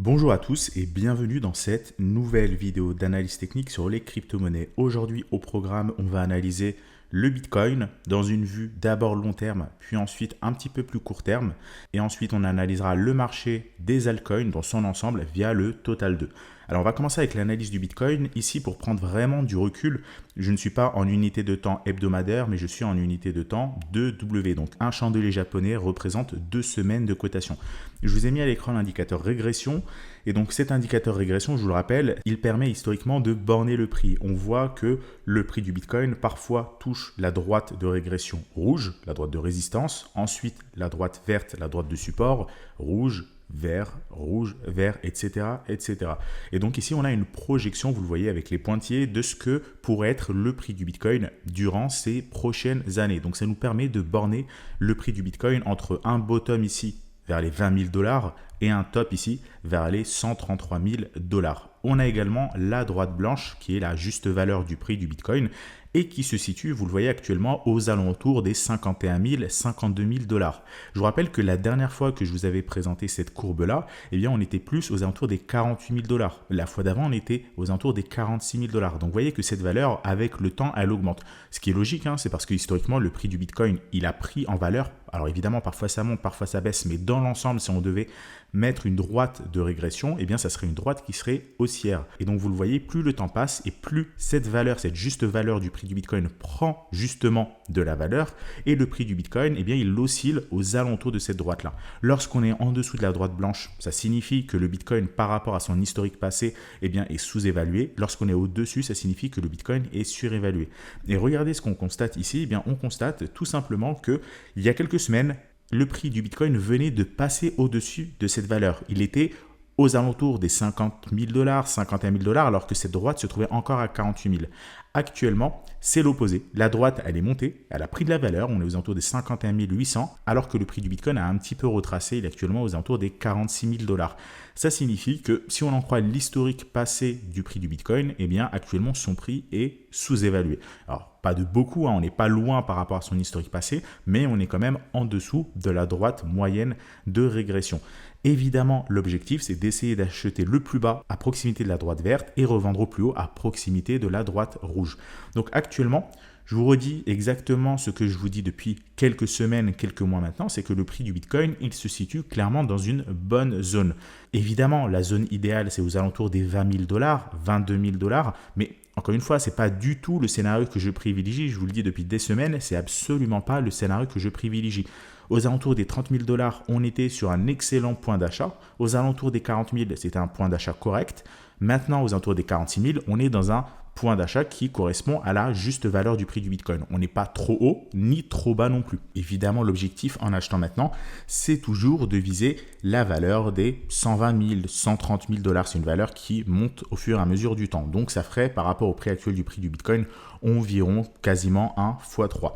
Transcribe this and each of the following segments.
Bonjour à tous et bienvenue dans cette nouvelle vidéo d'analyse technique sur les crypto-monnaies. Aujourd'hui au programme, on va analyser le Bitcoin dans une vue d'abord long terme, puis ensuite un petit peu plus court terme. Et ensuite, on analysera le marché des altcoins dans son ensemble via le Total 2. Alors, on va commencer avec l'analyse du Bitcoin. Ici, pour prendre vraiment du recul, je ne suis pas en unité de temps hebdomadaire, mais je suis en unité de temps de W. Donc, un chandelier japonais représente 2 semaines de cotation. Je vous ai mis à l'écran l'indicateur régression. Et donc cet indicateur régression, je vous le rappelle, il permet historiquement de borner le prix. On voit que le prix du Bitcoin parfois touche la droite de régression rouge, la droite de résistance, ensuite la droite verte, la droite de support, rouge, vert, etc., etc. Et donc ici, on a une projection, vous le voyez avec les pointillés, de ce que pourrait être le prix du Bitcoin durant ces prochaines années. Donc ça nous permet de borner le prix du Bitcoin entre un bottom ici vers les 20 000 dollars et un top ici vers les 133 000 dollars. On a également la droite blanche qui est la juste valeur du prix du Bitcoin et qui se situe, vous le voyez actuellement, aux alentours des 51 000, 52 000 dollars. Je vous rappelle que la dernière fois que je vous avais présenté cette courbe-là, eh bien, on était plus aux alentours des 48 000 dollars. La fois d'avant, on était aux alentours des 46 000 dollars. Donc, vous voyez que cette valeur, avec le temps, elle augmente. Ce qui est logique, c'est parce que historiquement, le prix du Bitcoin, il a pris en valeur. Alors, évidemment, parfois ça monte, parfois ça baisse, mais dans l'ensemble, si on devait mettre une droite de régression, eh bien, ça serait une droite qui serait haussière. Et donc, vous le voyez, plus le temps passe et plus cette valeur, cette juste valeur du prix du Bitcoin prend justement de la valeur et le prix du Bitcoin, eh bien, il oscille aux alentours de cette droite-là. Lorsqu'on est en dessous de la droite blanche, ça signifie que le Bitcoin, par rapport à son historique passé, eh bien, est sous-évalué. Lorsqu'on est au-dessus, ça signifie que le Bitcoin est surévalué. Et regardez ce qu'on constate ici, eh bien, on constate tout simplement qu'il y a quelques semaines, le prix du Bitcoin venait de passer au-dessus de cette valeur. Il était aux alentours des 50 000 dollars, 51 000 dollars, alors que cette droite se trouvait encore à 48 000. Actuellement, c'est l'opposé. La droite, elle est montée, elle a pris de la valeur, on est aux alentours des 51 800, alors que le prix du Bitcoin a un petit peu retracé, il est actuellement aux alentours des 46 000 dollars. Ça signifie que si on en croit l'historique passé du prix du Bitcoin, eh bien actuellement son prix est sous-évalué. Alors, pas de beaucoup, on n'est pas loin par rapport à son historique passé, mais on est quand même en dessous de la droite moyenne de régression. Évidemment, l'objectif, c'est d'essayer d'acheter le plus bas à proximité de la droite verte et revendre au plus haut à proximité de la droite rouge. Donc actuellement, je vous redis exactement ce que je vous dis depuis quelques semaines, quelques mois maintenant, c'est que le prix du Bitcoin, il se situe clairement dans une bonne zone. Évidemment, la zone idéale, c'est aux alentours des 20 000 dollars, 22 000 dollars, mais encore une fois, ce n'est pas du tout le scénario que je privilégie. Je vous le dis depuis des semaines, c'est absolument pas le scénario que je privilégie. Aux alentours des 30 000 dollars, on était sur un excellent point d'achat. Aux alentours des 40 000, c'était un point d'achat correct. Maintenant, aux alentours des 46 000, on est dans un point d'achat qui correspond à la juste valeur du prix du Bitcoin. On n'est pas trop haut ni trop bas non plus. Évidemment, l'objectif en achetant maintenant, c'est toujours de viser la valeur des 120 000, 130 000 dollars. C'est une valeur qui monte au fur et à mesure du temps. Donc, ça ferait, par rapport au prix actuel du prix du Bitcoin, environ quasiment un x3.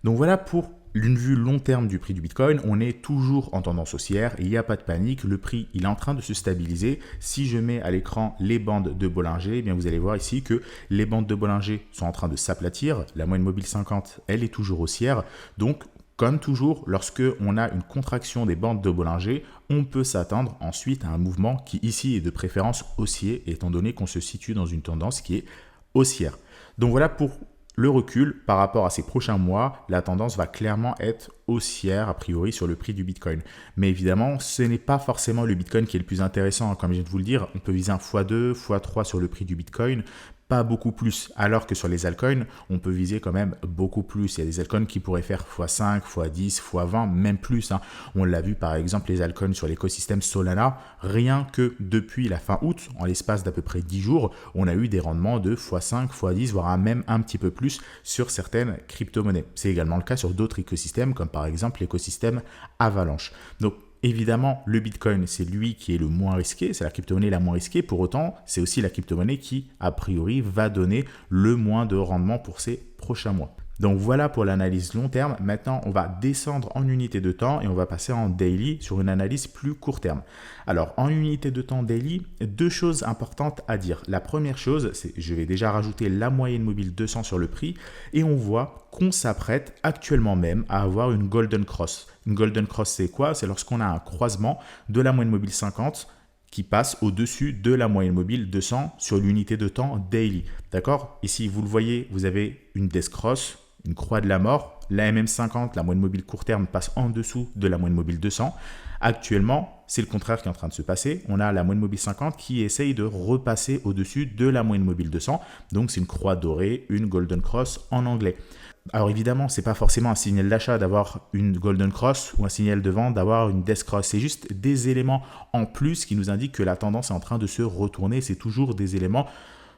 Donc, voilà pour une vue long terme du prix du Bitcoin, on est toujours en tendance haussière, il n'y a pas de panique, le prix il est en train de se stabiliser. Si je mets à l'écran les bandes de Bollinger, eh bien vous allez voir ici que les bandes de Bollinger sont en train de s'aplatir, la moyenne mobile 50 elle est toujours haussière, donc comme toujours, lorsque on a une contraction des bandes de Bollinger, on peut s'attendre ensuite à un mouvement qui ici est de préférence haussier, étant donné qu'on se situe dans une tendance qui est haussière. Donc voilà pour le recul par rapport à ces prochains mois, la tendance va clairement être haussière a priori sur le prix du Bitcoin. Mais évidemment, ce n'est pas forcément le Bitcoin qui est le plus intéressant. Comme je viens de vous le dire, on peut viser un x2, x3 sur le prix du Bitcoin, pas beaucoup plus. Alors que sur les altcoins, on peut viser quand même beaucoup plus. Il y a des altcoins qui pourraient faire x5, x10, x20, même plus. On l'a vu par exemple les altcoins sur l'écosystème Solana. Rien que depuis la fin août, en l'espace d'à peu près 10 jours, on a eu des rendements de x5, x10, voire même un petit peu plus sur certaines crypto-monnaies. C'est également le cas sur d'autres écosystèmes comme par exemple l'écosystème Avalanche. Donc évidemment, le Bitcoin, c'est lui qui est le moins risqué, c'est la crypto-monnaie la moins risquée. Pour autant, c'est aussi la crypto-monnaie qui, a priori, va donner le moins de rendement pour ces prochains mois. Donc voilà pour l'analyse long terme. Maintenant, on va descendre en unité de temps et on va passer en daily sur une analyse plus court terme. Alors, en unité de temps daily, deux choses importantes à dire. La première chose, c'est je vais déjà rajouter la moyenne mobile 200 sur le prix et on voit qu'on s'apprête actuellement même à avoir une golden cross. Une golden cross, c'est quoi? C'est lorsqu'on a un croisement de la moyenne mobile 50 qui passe au-dessus de la moyenne mobile 200 sur l'unité de temps daily. D'accord? Ici, vous le voyez, vous avez une death cross, une croix de la mort. La MM50, la moyenne mobile court terme, passe en dessous de la moyenne mobile 200. Actuellement, c'est le contraire qui est en train de se passer. On a la moyenne mobile 50 qui essaye de repasser au-dessus de la moyenne mobile 200. Donc, c'est une croix dorée, une golden cross en anglais. Alors évidemment, ce n'est pas forcément un signal d'achat d'avoir une golden cross ou un signal de vente d'avoir une death cross. C'est juste des éléments en plus qui nous indiquent que la tendance est en train de se retourner. C'est toujours des éléments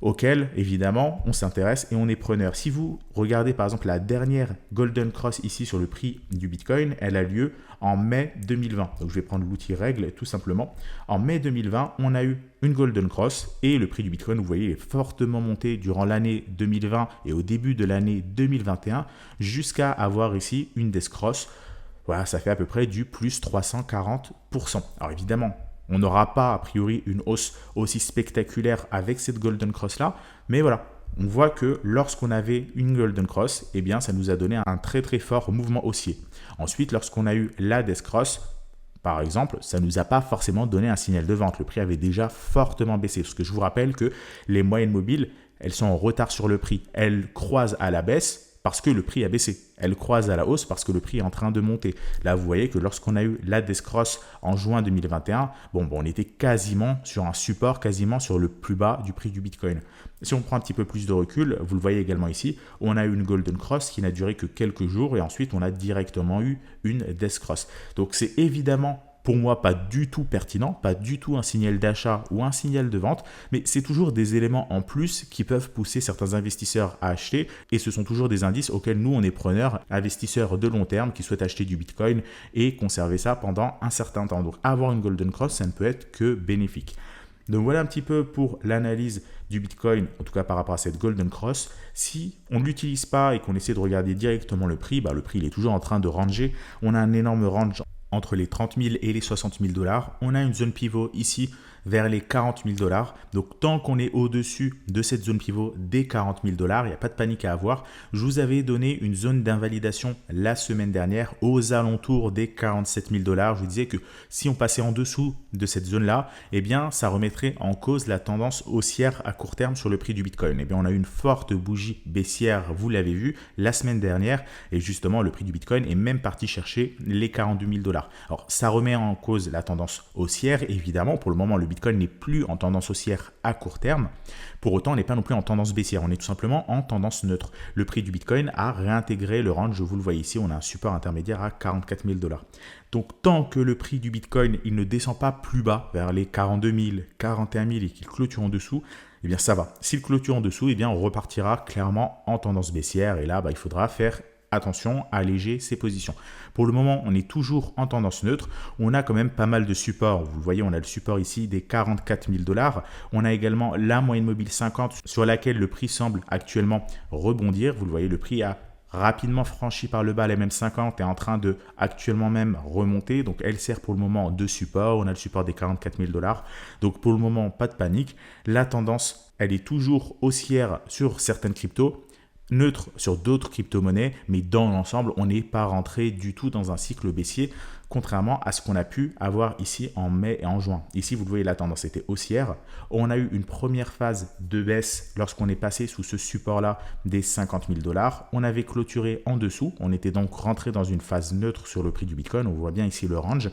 auxquels, évidemment, on s'intéresse et on est preneur. Si vous regardez par exemple la dernière Golden Cross ici sur le prix du Bitcoin, elle a lieu en mai 2020. Donc je vais prendre l'outil règle tout simplement. En mai 2020, on a eu une Golden Cross et le prix du Bitcoin, vous voyez, est fortement monté durant l'année 2020 et au début de l'année 2021 jusqu'à avoir ici une Death Cross. Voilà, ça fait à peu près du plus 340%. Alors évidemment, on n'aura pas, a priori, une hausse aussi spectaculaire avec cette Golden Cross-là. Mais voilà, on voit que lorsqu'on avait une Golden Cross, eh bien, ça nous a donné un très très fort mouvement haussier. Ensuite, lorsqu'on a eu la Death Cross, par exemple, ça ne nous a pas forcément donné un signal de vente. Le prix avait déjà fortement baissé. Parce que je vous rappelle que les moyennes mobiles, elles sont en retard sur le prix. Elles croisent à la baisse parce que le prix a baissé. Elle croise à la hausse parce que le prix est en train de monter. Là, vous voyez que lorsqu'on a eu la Death Cross en juin 2021, on était quasiment sur un support, quasiment sur le plus bas du prix du Bitcoin. Si on prend un petit peu plus de recul, vous le voyez également ici, on a eu une Golden Cross qui n'a duré que quelques jours et ensuite on a directement eu une Death Cross. Donc c'est évidemment pour moi pas du tout pertinent, pas du tout un signal d'achat ou un signal de vente, mais c'est toujours des éléments en plus qui peuvent pousser certains investisseurs à acheter et ce sont toujours des indices auxquels nous on est preneurs, investisseurs de long terme qui souhaitent acheter du Bitcoin et conserver ça pendant un certain temps. Donc avoir une Golden Cross, ça ne peut être que bénéfique. Donc voilà un petit peu pour l'analyse du Bitcoin, en tout cas par rapport à cette Golden Cross. Si on ne l'utilise pas et qu'on essaie de regarder directement le prix, le prix il est toujours en train de ranger. On a un énorme range entre les 30 000 et les 60 000 $. On a une zone pivot ici vers les 40 000 $. Donc, tant qu'on est au-dessus de cette zone pivot des 40 000 $, il n'y a pas de panique à avoir. Je vous avais donné une zone d'invalidation la semaine dernière aux alentours des 47 000 $. Je vous disais que si on passait en dessous de cette zone-là, eh bien, ça remettrait en cause la tendance haussière à court terme sur le prix du Bitcoin. Eh bien, on a eu une forte bougie baissière, vous l'avez vu, la semaine dernière. Et justement, le prix du Bitcoin est même parti chercher les 42 000 $. Alors, ça remet en cause la tendance haussière. Évidemment, pour le moment, le Bitcoin n'est plus en tendance haussière à court terme. Pour autant, on n'est pas non plus en tendance baissière. On est tout simplement en tendance neutre. Le prix du Bitcoin a réintégré le range. Vous le voyez ici, on a un support intermédiaire à 44 000 $. Donc, tant que le prix du Bitcoin il ne descend pas plus bas, vers les 42 000, 41 000 et qu'il clôture en dessous, eh bien ça va. S'il clôture en dessous, eh bien on repartira clairement en tendance baissière. Et là, il faudra faire attention, alléger ses positions. Pour le moment, on est toujours en tendance neutre. On a quand même pas mal de supports. Vous le voyez, on a le support ici des 44 000 $. On a également la moyenne mobile 50 sur laquelle le prix semble actuellement rebondir. Vous le voyez, le prix a rapidement franchi par le bas la MM50 est en train de actuellement même remonter. Donc, elle sert pour le moment de support. On a le support des 44 000 $. Donc, pour le moment, pas de panique. La tendance, elle est toujours haussière sur certaines cryptos, neutre sur d'autres crypto-monnaies, mais dans l'ensemble, on n'est pas rentré du tout dans un cycle baissier, contrairement à ce qu'on a pu avoir ici en mai et en juin. Ici, vous le voyez, la tendance était haussière. On a eu une première phase de baisse lorsqu'on est passé sous ce support-là des 50 000 $. On avait clôturé en dessous. On était donc rentré dans une phase neutre sur le prix du Bitcoin. On voit bien ici le range.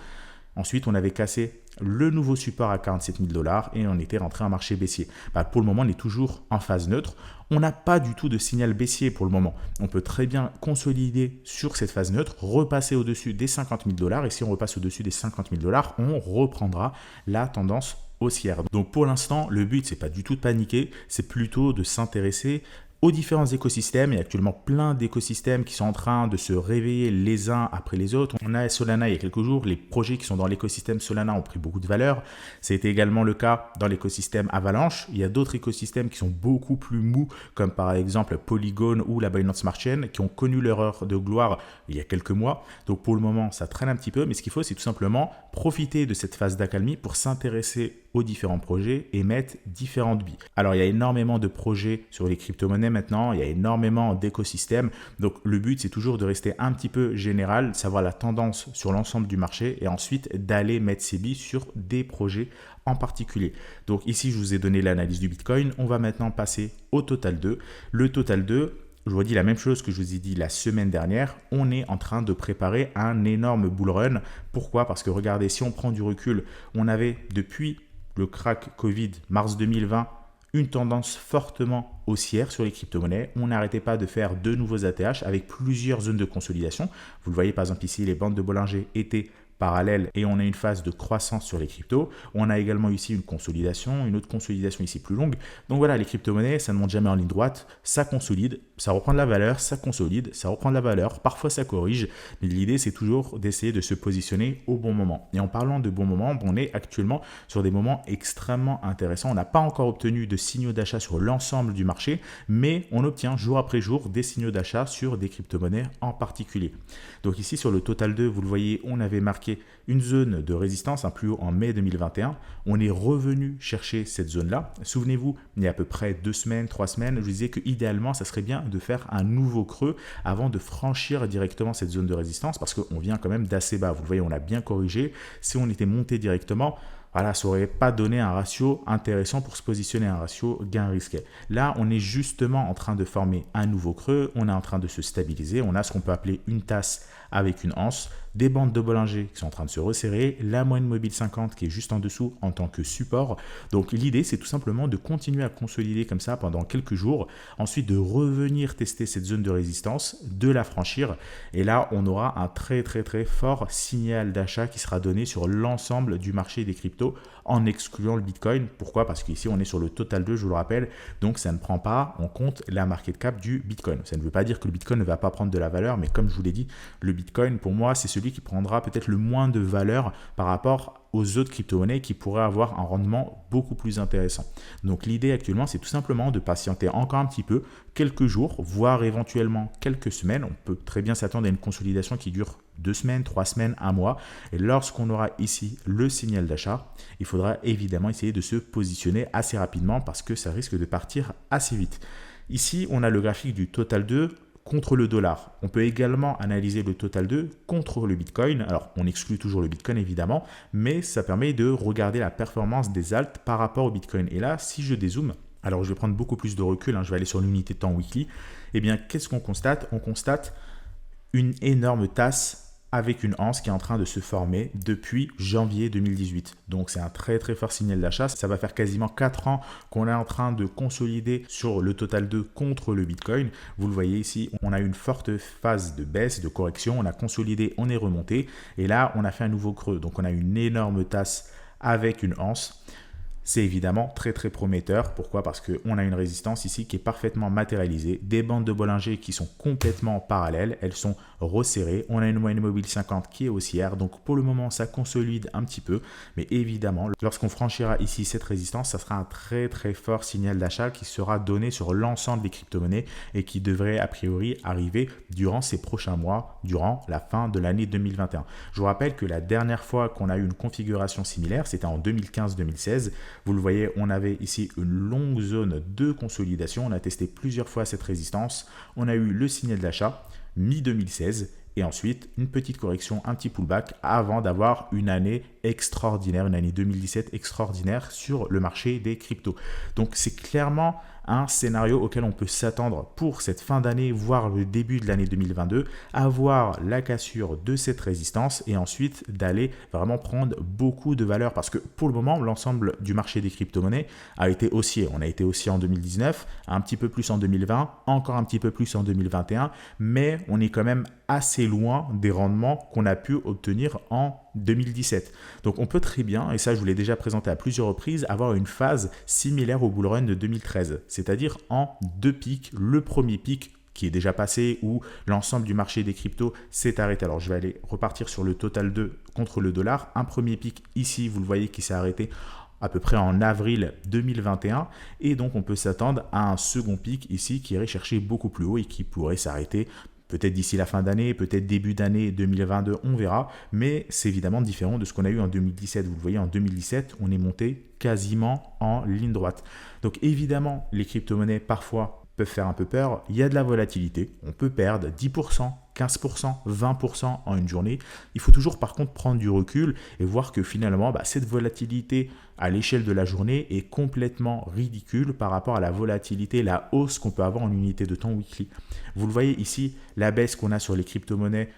Ensuite, on avait cassé le nouveau support à 47 000 $ et on était rentré en marché baissier. Pour le moment, on est toujours en phase neutre. On n'a pas du tout de signal baissier pour le moment. On peut très bien consolider sur cette phase neutre, repasser au-dessus des 50 000 $. Et si on repasse au-dessus des 50 000 $, on reprendra la tendance haussière. Donc pour l'instant, le but, c'est pas du tout de paniquer, c'est plutôt de s'intéresser aux différents écosystèmes. Il y a actuellement plein d'écosystèmes qui sont en train de se réveiller les uns après les autres. On a Solana il y a quelques jours, les projets qui sont dans l'écosystème Solana ont pris beaucoup de valeur. C'était également le cas dans l'écosystème Avalanche. Il y a d'autres écosystèmes qui sont beaucoup plus mous, comme par exemple Polygon ou la Binance Smart Chain, qui ont connu leur heure de gloire il y a quelques mois. Donc pour le moment, ça traîne un petit peu, mais ce qu'il faut, c'est tout simplement profiter de cette phase d'accalmie pour s'intéresser aux différents projets et mettre différentes billes. Alors, il y a énormément de projets sur les crypto-monnaies maintenant, il y a énormément d'écosystèmes. Donc, le but, c'est toujours de rester un petit peu général, savoir la tendance sur l'ensemble du marché et ensuite d'aller mettre ses billes sur des projets en particulier. Donc, ici, je vous ai donné l'analyse du Bitcoin. On va maintenant passer au Total 2. Le Total 2, je vous dis la même chose que je vous ai dit la semaine dernière, on est en train de préparer un énorme bull run. Pourquoi? Parce que regardez, si on prend du recul, on avait depuis le crack Covid, mars 2020, une tendance fortement haussière sur les crypto-monnaies. On n'arrêtait pas de faire de nouveaux ATH avec plusieurs zones de consolidation. Vous le voyez par exemple ici, les bandes de Bollinger étaient parallèle et on a une phase de croissance sur les cryptos. On a également ici une consolidation, une autre consolidation ici plus longue. Donc voilà, les crypto-monnaies, ça ne monte jamais en ligne droite, ça consolide, ça reprend de la valeur, ça consolide, ça reprend de la valeur, parfois ça corrige, mais l'idée c'est toujours d'essayer de se positionner au bon moment. Et en parlant de bon moment, on est actuellement sur des moments extrêmement intéressants. On n'a pas encore obtenu de signaux d'achat sur l'ensemble du marché, mais on obtient jour après jour des signaux d'achat sur des crypto-monnaies en particulier. Donc ici sur le Total 2, vous le voyez, on avait marqué une zone de résistance, un plus haut en mai 2021. On est revenu chercher cette zone-là. Souvenez-vous, il y a à peu près 2 semaines, 3 semaines, je vous disais que idéalement, ça serait bien de faire un nouveau creux avant de franchir directement cette zone de résistance parce qu'on vient quand même d'assez bas. Vous le voyez, on a bien corrigé. Si on était monté directement, voilà, ça n'aurait pas donné un ratio intéressant pour se positionner, un ratio gain-risque. Là, on est justement en train de former un nouveau creux, on est en train de se stabiliser, on a ce qu'on peut appeler une tasse avec une anse, des bandes de Bollinger qui sont en train de se resserrer, la moyenne mobile 50 qui est juste en dessous en tant que support. Donc l'idée, c'est tout simplement de continuer à consolider comme ça pendant quelques jours, ensuite de revenir tester cette zone de résistance, de la franchir, et là, on aura un très fort signal d'achat qui sera donné sur l'ensemble du marché des cryptos en excluant le Bitcoin. Pourquoi? Parce qu'ici, on est sur le Total 2, je vous le rappelle, donc ça ne prend pas en compte la market cap du Bitcoin. Ça ne veut pas dire que le Bitcoin ne va pas prendre de la valeur, mais comme je vous l'ai dit, le Bitcoin, pour moi, c'est celui qui prendra peut-être le moins de valeur par rapport aux autres crypto-monnaies qui pourraient avoir un rendement beaucoup plus intéressant. Donc l'idée actuellement, c'est tout simplement de patienter encore un petit peu, quelques jours, voire éventuellement quelques semaines. On peut très bien s'attendre à une consolidation qui dure 2 semaines, 3 semaines, 1 mois. Et lorsqu'on aura ici le signal d'achat, il faudra évidemment essayer de se positionner assez rapidement parce que ça risque de partir assez vite. Ici, on a le graphique du Total 2 contre le dollar. On peut également analyser le Total 2 contre le Bitcoin. Alors, on exclut toujours le Bitcoin évidemment, mais ça permet de regarder la performance des alts par rapport au Bitcoin. Et là, si je dézoome, alors je vais prendre beaucoup plus de recul, je vais aller sur l'unité de temps weekly, eh bien, qu'est-ce qu'on constate? On constate une énorme tasse avec une anse qui est en train de se former depuis janvier 2018. Donc c'est un très fort signal d'achat. Ça va faire quasiment 4 ans qu'on est en train de consolider sur le Total 2 contre le Bitcoin. Vous le voyez ici, on a eu une forte phase de baisse, de correction. On a consolidé, on est remonté. Et là, on a fait un nouveau creux. Donc on a une énorme tasse avec une anse. C'est évidemment très prometteur. Pourquoi? Parce qu'on a une résistance ici qui est parfaitement matérialisée. Des bandes de Bollinger qui sont complètement parallèles. Elles sont resserrées. On a une moyenne mobile 50 qui est haussière. Donc pour le moment, ça consolide un petit peu. Mais évidemment, lorsqu'on franchira ici cette résistance, ça sera un très fort signal d'achat qui sera donné sur l'ensemble des crypto-monnaies et qui devrait a priori arriver durant ces prochains mois, durant la fin de l'année 2021. Je vous rappelle que la dernière fois qu'on a eu une configuration similaire, c'était en 2015-2016. Vous le voyez, on avait ici une longue zone de consolidation. On a testé plusieurs fois cette résistance. On a eu le signal d'achat mi-2016 et ensuite une petite correction, un petit pullback avant d'avoir une année extraordinaire, une année 2017 extraordinaire sur le marché des cryptos. Donc c'est clairement un scénario auquel on peut s'attendre pour cette fin d'année, voire le début de l'année 2022, avoir la cassure de cette résistance et ensuite d'aller vraiment prendre beaucoup de valeur parce que pour le moment, l'ensemble du marché des crypto-monnaies a été haussier. On a été haussier en 2019, un petit peu plus en 2020, encore un petit peu plus en 2021, mais on est quand même assez loin des rendements qu'on a pu obtenir en 2017. Donc on peut très bien, et ça je vous l'ai déjà présenté à plusieurs reprises, avoir une phase similaire au bull run de 2013, c'est-à-dire en 2 pics. Le premier pic qui est déjà passé où l'ensemble du marché des cryptos s'est arrêté. Alors je vais aller repartir sur le Total 2 contre le dollar. Un premier pic ici, vous le voyez qui s'est arrêté à peu près en avril 2021 et donc on peut s'attendre à un second pic ici qui irait chercher beaucoup plus haut et qui pourrait s'arrêter Peut-être d'ici la fin d'année, peut-être début d'année 2022, on verra. Mais c'est évidemment différent de ce qu'on a eu en 2017. Vous le voyez, en 2017, on est monté quasiment en ligne droite. Donc évidemment, les crypto-monnaies parfois peuvent faire un peu peur. Il y a de la volatilité. On peut perdre 10%, 15%, 20% en une journée. Il faut toujours par contre prendre du recul et voir que finalement, cette volatilité à l'échelle de la journée est complètement ridicule par rapport à la volatilité, la hausse qu'on peut avoir en unité de temps weekly. Vous le voyez ici, la baisse qu'on a sur les crypto-monnaies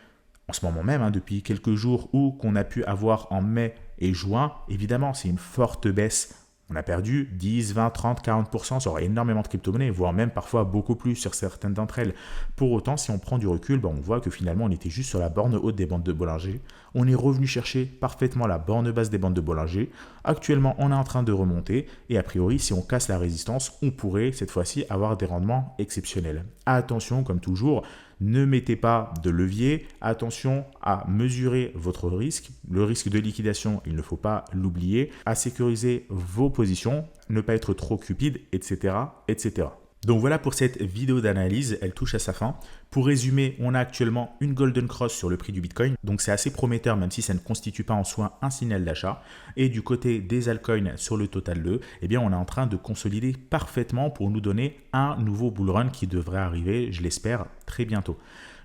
en ce moment même, depuis quelques jours, ou qu'on a pu avoir en mai et juin, évidemment, c'est une forte baisse. On a perdu 10, 20, 30, 40% sur énormément de crypto-monnaies, voire même parfois beaucoup plus sur certaines d'entre elles. Pour autant, si on prend du recul, on voit que finalement, on était juste sur la borne haute des bandes de Bollinger. On est revenu chercher parfaitement la borne basse des bandes de Bollinger. Actuellement, on est en train de remonter et a priori, si on casse la résistance, on pourrait cette fois-ci avoir des rendements exceptionnels. Attention, comme toujours, ne mettez pas de levier. Attention à mesurer votre risque. Le risque de liquidation, il ne faut pas l'oublier. À sécuriser vos positions, ne pas être trop cupide, etc., etc. Donc voilà pour cette vidéo d'analyse, elle touche à sa fin. Pour résumer, on a actuellement une Golden Cross sur le prix du Bitcoin, donc c'est assez prometteur même si ça ne constitue pas en soi un signal d'achat. Et du côté des altcoins sur le Total 2, on est en train de consolider parfaitement pour nous donner un nouveau bull run qui devrait arriver, je l'espère, très bientôt.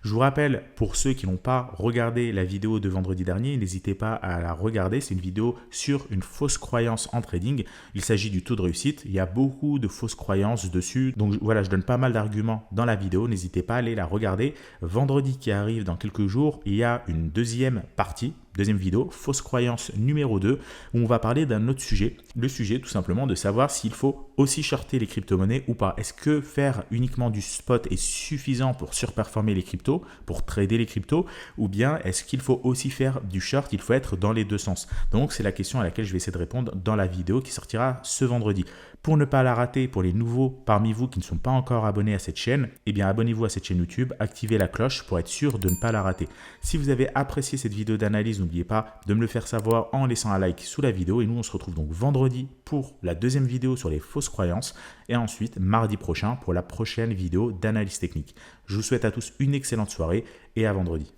Je vous rappelle, pour ceux qui n'ont pas regardé la vidéo de vendredi dernier, n'hésitez pas à la regarder. C'est une vidéo sur une fausse croyance en trading. Il s'agit du taux de réussite. Il y a beaucoup de fausses croyances dessus. Donc voilà, je donne pas mal d'arguments dans la vidéo. N'hésitez pas à aller la regarder. Vendredi qui arrive dans quelques jours, il y a une deuxième partie. Deuxième vidéo, fausse croyance numéro 2, où on va parler d'un autre sujet. Le sujet tout simplement de savoir s'il faut aussi shorter les crypto-monnaies ou pas. Est-ce que faire uniquement du spot est suffisant pour surperformer les cryptos, pour trader les cryptos, ou bien est-ce qu'il faut aussi faire du short? Il faut être dans les deux sens. Donc c'est la question à laquelle je vais essayer de répondre dans la vidéo qui sortira ce vendredi. Pour ne pas la rater, pour les nouveaux parmi vous qui ne sont pas encore abonnés à cette chaîne, abonnez-vous à cette chaîne YouTube, activez la cloche pour être sûr de ne pas la rater. Si vous avez apprécié cette vidéo d'analyse, n'oubliez pas de me le faire savoir en laissant un like sous la vidéo. Et nous, on se retrouve donc vendredi pour la deuxième vidéo sur les fausses croyances et ensuite mardi prochain pour la prochaine vidéo d'analyse technique. Je vous souhaite à tous une excellente soirée et à vendredi.